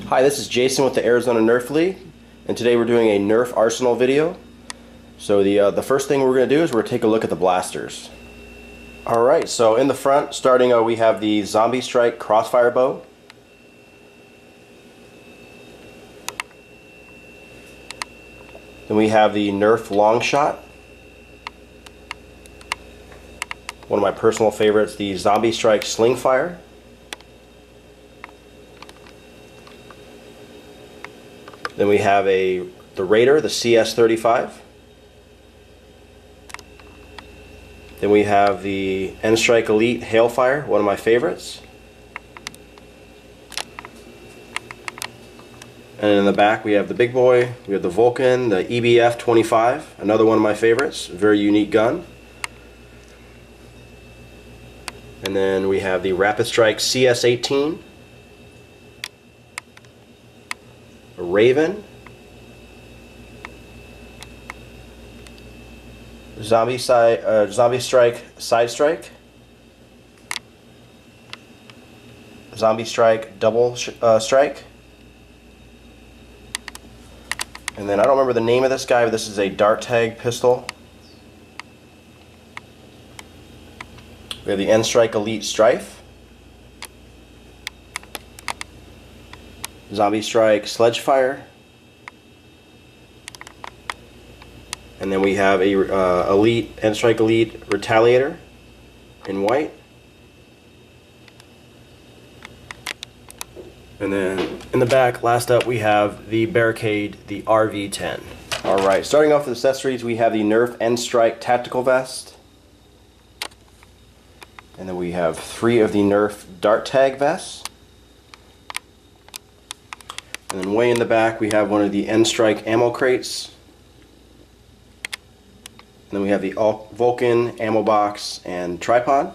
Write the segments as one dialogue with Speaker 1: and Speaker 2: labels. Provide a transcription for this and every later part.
Speaker 1: Hi, this is Jason with the Arizona Nerf League, and today we're doing a Nerf Arsenal video. So the first thing we're going to do is we're going to take a look at the blasters. Alright, so in the front, starting we have the Zombie Strike Crossfire Bow. Then we have the Nerf Long Shot. One of my personal favorites, the Zombie Strike Sling Fire. Then we have the Raider, the CS-35. Then we have the N-Strike Elite Hailfire, one of my favorites. And in the back we have the big boy, we have the Vulcan, the EBF-25, another one of my favorites, very unique gun. And then we have the Rapid Strike CS-18. A Raven, Zombie Strike Side Strike, Zombie Strike Double Strike, and then I don't remember the name of this guy, but this is a dart tag pistol. We have the N-Strike Elite Strife, Zombie Strike Sledgefire, and then we have a N-Strike Elite Retaliator in white, and then in the back, last up, we have the Barricade, the RV-10. Alright, starting off with accessories, we have the Nerf N-Strike Tactical Vest, and then we have 3 of the Nerf Dart Tag Vests. And then way in the back we have one of the N-Strike ammo crates. And then we have the Vulcan ammo box and tripod.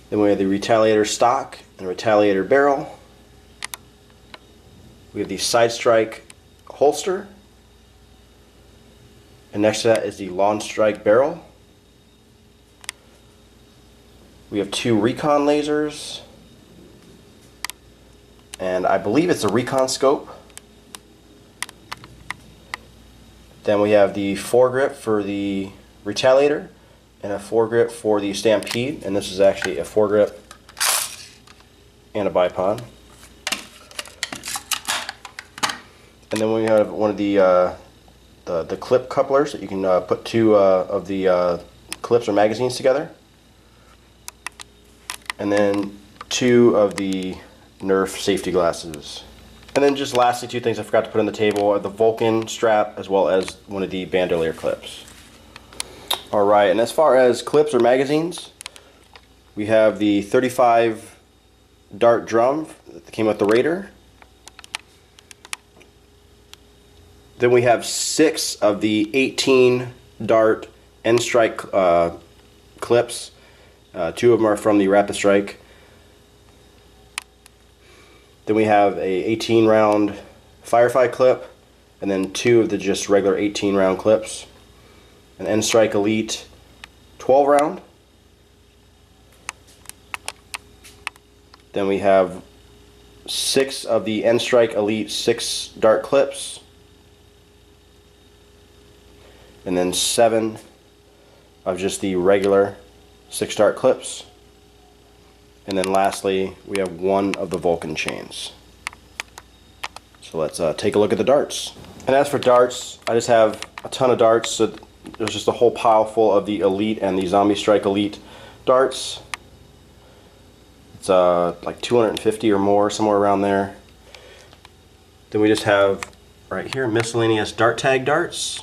Speaker 1: Then we have the Retaliator stock and Retaliator barrel. We have the Side Strike holster. And next to that is the Long Strike barrel. We have 2 recon lasers. And I believe it's a recon scope. Then we have the foregrip for the Retaliator and a foregrip for the Stampede, and this is actually a foregrip and a bipod. And then we have one of the clip couplers that you can put 2 of the clips or magazines together, and then 2 of the Nerf safety glasses. And then just lastly, 2 things I forgot to put on the table are the Vulcan strap as well as one of the bandolier clips. Alright, and as far as clips or magazines, we have the 35 dart drum that came with the Raider. Then we have 6 of the 18 dart N-Strike clips. 2 of them are from the Rapid Strike. Then we have a 18 round Firefly clip, and then 2 of the just regular 18 round clips. An N-Strike Elite 12 round. Then we have 6 of the N-Strike Elite 6 dart clips. And then 7 of just the regular 6 dart clips. And then lastly, we have 1 of the Vulcan chains. So let's take a look at the darts. And as for darts, I just have a ton of darts. So there's just a whole pile full of the Elite and the Zombie Strike Elite darts. It's like 250 or more, somewhere around there. Then we just have right here miscellaneous dart tag darts,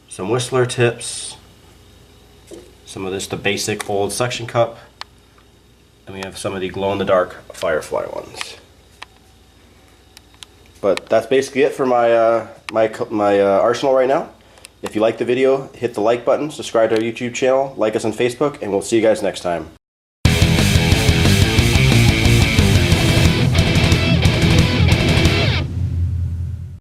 Speaker 1: some Whistler tips, some of this, the basic old suction cup. And we have some of the glow-in-the-dark Firefly ones. But that's basically it for my my arsenal right now. If you like the video, hit the like button, subscribe to our YouTube channel, like us on Facebook, and we'll see you guys next time.